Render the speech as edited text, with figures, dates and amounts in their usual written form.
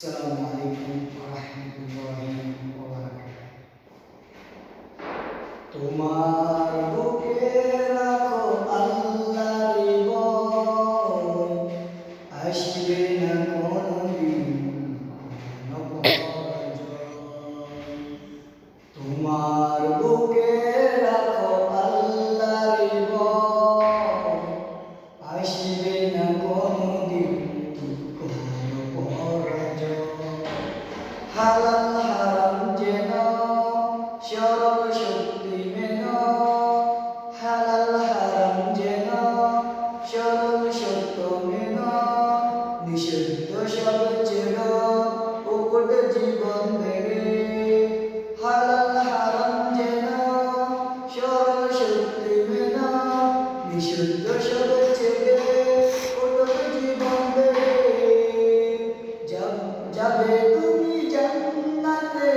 আসসালামু আলাইকুম ওয়া রাহমাতুল্লাহি ওয়া বারাকাতুহু। তোমার বুকে রাখো আল্লাহর ভয়, আসবে না কোনদিন কোনো পরাজয়। তোমার বুকে রাখো আল্লাহর ভয়, আসবে না কোনদিন কোনো পরাজয়। হালাল হারাম যেন সরল সত্যি মেন, হালাল হারাম যেন সরল সত্য মেন, নিষিদ্ধ সব চেন উকুট জীবন বেড়ে। হালাল হারাম যেন সরল সত্যি মেন, নিষিদ্ধ সব চেনে উকুট জীবন বেড়ে। যাবে তুমি জান্নাতে।